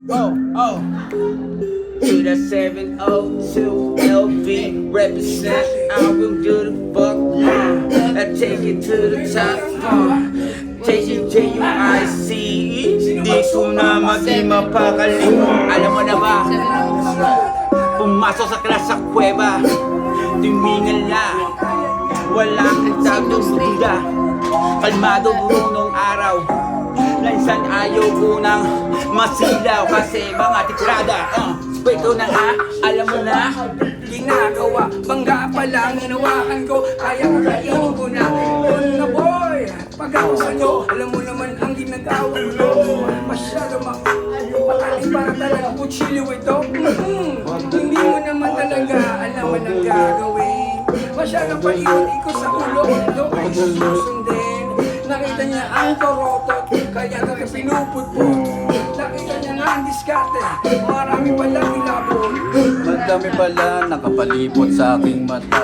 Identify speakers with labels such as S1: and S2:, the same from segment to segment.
S1: To the 702 LV represent, I will do the fuck. I take it to the top. Take it JUIC. Di ko na maging mapakali. Alam mo na ba? Pumasok sa klas sa kuweba. Tumingal na. Walang nagtagong duda. Kalmado buong nung araw. Minsan ayaw ko nang masilaw kasi mga tikrada. Pwede na nga, alam mo na.
S2: Ginagawa, bangga pa lang hinawakan ko. Kaya kakainin ko na. Yun na boy, pag ako sa'yo, alam mo naman ang ginagawa ko. Masyado mataling para talaga kutsilyo ito. Hindi mo naman talaga alam mo nang gagawin. Masyadong paliwan-ikot sa ulo. Ito ay susundin. Nakita niya ang karotot, kaya ka pinuputput. Nakita niya nga ang diskarte, marami palang ilabon.
S3: Madami pala nakapalipot sa aking mata.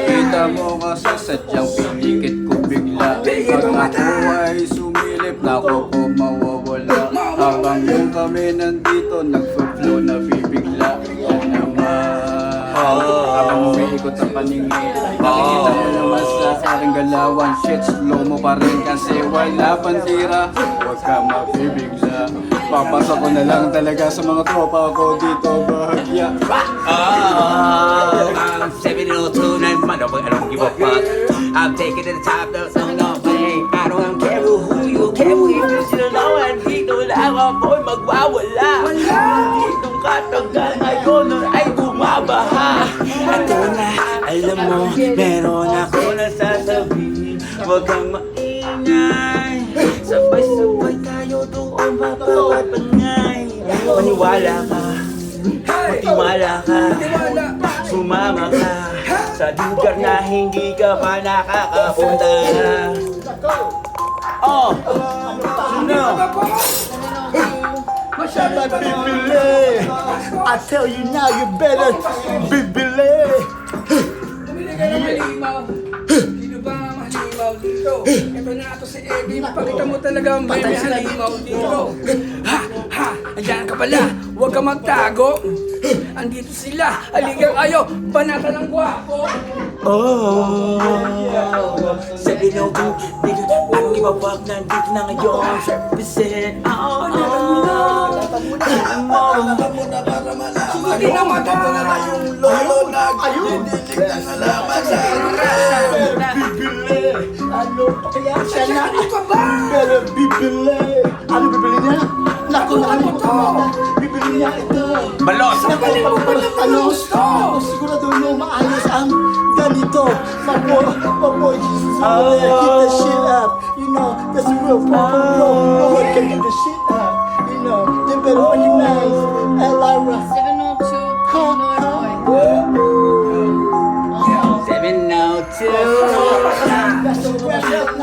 S3: Kita mo kasi sadyang pinikit ko bigla. Pag ako ay sumilip, naku ko mawawala. Habang yung kami nandito, nagpa-flow na bibigla. Yan naman. Habang umiikot ang paningin, makikita mo naman sa aking galawan. Shit, slow mo pa rin kasi wala bandira. Huwag ka mabibigla. Papasok ko na lang talaga sa mga tropa ko dito, bahagya.
S1: I'm 702, I don't give a fuck. I'm taking it to the top, no way. I don't care who you care with. If you still know, dito lang ako'y magwawala. Ditong katagal ngayon ay bumabaha. Ito na, alam mo, meron ako nasasabihin. Huwag kang maingay. Sabay-sabay tayo doon mapapapangay. Maniwala ka, magtiwala ka, sumama ka sa lugar na hindi ka pa nakakapunta.
S4: Bibili, I tell you now, you better bibili.
S2: Bumili ka ng halimaw. Sino ba ang halimaw dito? Ito na ito si Eddie. Pakita mo talaga ang may halimaw dito. Ha! Andiyan ka pala. Huwag ka magtago. Andito sila. Aligang ayo. Banata ng gwapo.
S1: Sabi na ko, ang ibabag nandito na ngayon. Represent,
S2: Hindi na magkakala yung lolo nagdidilig ng alaman sa
S4: Bibili, ano pa kaya siya na?
S2: Ano ka ba?
S4: Pero bibili. Ano bibili niya? Naku, nakalimutan mo na. Bibili niya ito.
S1: Balos!
S2: Nakalimutan mo
S4: Ano?
S2: gusto.
S4: Ako sigurado mo maayos ang ganito. Maboy, Jesus, keep the shit up. You know, that's a real problem, bro. No one can get the shit up. You know, they better recognize Elira.
S5: 702 North Boy.
S1: 702.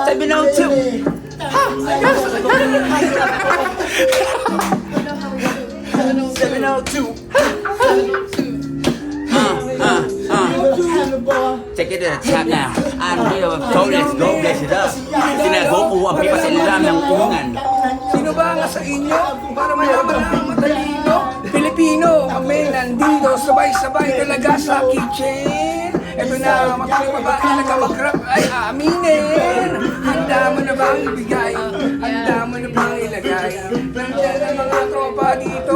S1: 702. 702. Take it to the top now. I'm real with go, let's go, bless it up. Sinago ko ang pipas ilam ng ungan.
S2: Sino ba nga sa inyo? Para malaman ang matalino. Pilipino, kami nandito. Sabay-sabay talaga sa kitchen. Ito na, makaling babae na mag-rap ay aminin. Handa mo na bang ibigay? Handa mo na bang ilagay? Nandiyan ang mga tropa dito,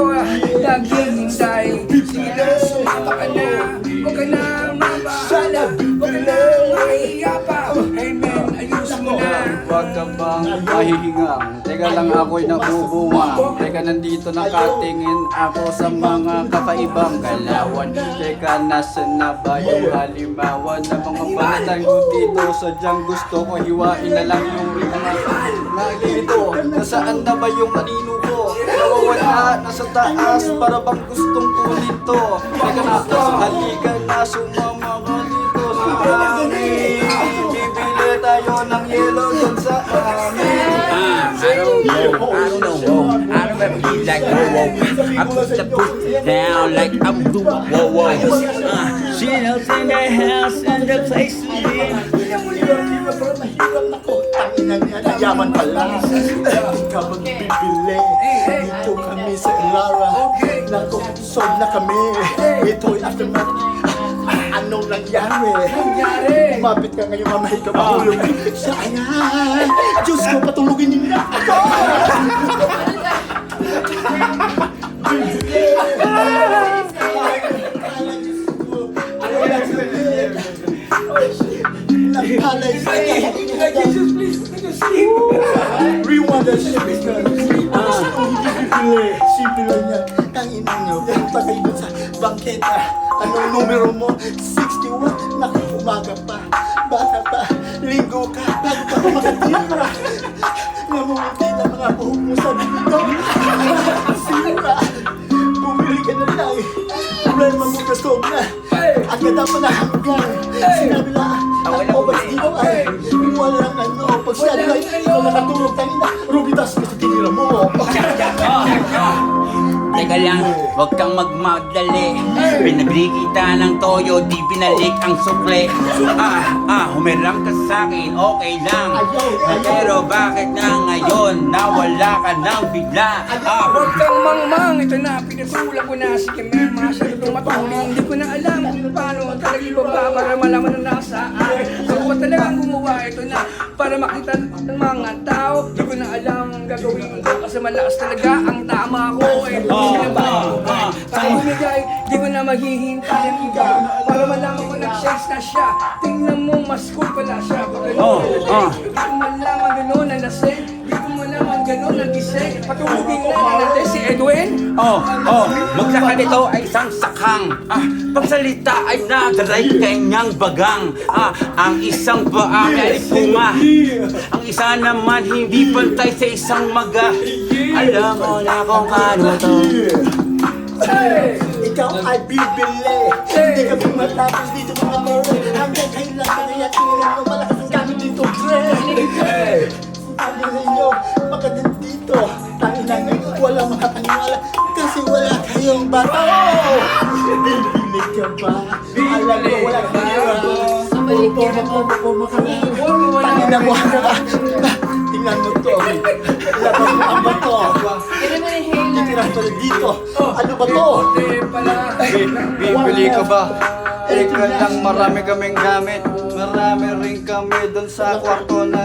S2: naghihintay. Sige na, sumama ka na. Huwag ka na mabahala. Huwag ka na mahihiya pa. Hey man, ayos mo na.
S3: Huwag ka bang mahihingang? Teka lang ako'y nabubuwang. Teka nandito nakatingin ako sa mga kakaibang galawan. Teka nasan na ba yung halimawan ng mga balitan ko dito? Sadyang gusto ko hiwain na lang yung mga nagito. Nasaan na ba yung anino ko? Nawawala, nasa taas para bang gustong kunin to. Teka na halika na sumama ka dito sa amin. Bibili tayo ng yelo dun sa amin.
S1: I don't know. I don't ever be like whoa. I put the foot down like I'm doing whoa. She knows in the house and the place to be.
S4: Hirap, pero mahirap ako. Tanginan niya, nayaman pala. Ikaw magbibili. Dito kami sa Ilara. Nako, sold na kami. Ito'y aftermath. Anong nangyari? Umapit ka ngayon, mamahay ka mahulog. Sayang! Diyos ko, patulugin niyo na ako! Nagpalay sa
S2: Jesus, please, make us sleep.
S4: Rewind that shit, because hindi bibili. Simple lang yan. Tangina nyo, punta kayo dun sa bangketa. Anong numero mo? 61. Naku, umaga pa. Bata pa. Linggo ka. Bago pa ka makatira. Namumutay na mga buhok mo sa dito. Sira. Bumili ka na lang. Problema mo gusto na. At ganda pa na hanggang. Sinabi lang, ang obas dito ay walang ano. Pag siya ay ikaw nakatulog, tangina. Rubitas ka sa tinira mo.
S1: Teka lang, huwag kang magmadali. Pinabili kita ng toyo, di binalik ang sukle. Humiram ka sa'kin, okay lang. Pero bakit na ngayon, nawala ka ng bigla?
S2: Huwag kang mangmang, ito na, pinasulang ko na. Sige, may masyadong matuli. Hindi ko na alam kung paano talaga ibaba para malaman na nasaan. Ako ba talagang gumawa ito na para makita ng mga tao. Hindi ko na alam ang gagawin ko kasi malakas talaga ang tama ko. Para bumigay, di ko na maghihintay ang iba. Para malaman ko nag-sense na siya. Tingnan mo, mas cool pala siya. Di ko malaman gano'n na lasing. Di ko malaman gano'n na gising. Patulugin na natin si Edwin.
S1: Magsaka nito ay isang sakang. Pagsalita ay nadaray kanyang bagang. Ang isang paa ay bunga. Ang isa naman hindi pantay sa isang maga. Alam mo na kung ano to.
S4: Ikaw ay bibili. Hindi kami matapos dito mga mere. Hanggang kailangan na yatirin mo. Malakas ang gamit dito, Dre. Sabi ninyo, magandang dito. Tangina ngayon, walang makapaniwala. Kasi wala kayong bato. Bibili ka ba? Alam mo, wala kayong Puma ka na. Tangina mo ka. Tingnan mo to. Labang mo ang bato.
S5: Get him an inhaler.
S4: Titira to dito. Ano ba to?
S3: Bibili ka ba? Teka lang, marami kaming gamit. Marami rin kami dun sa kwarto na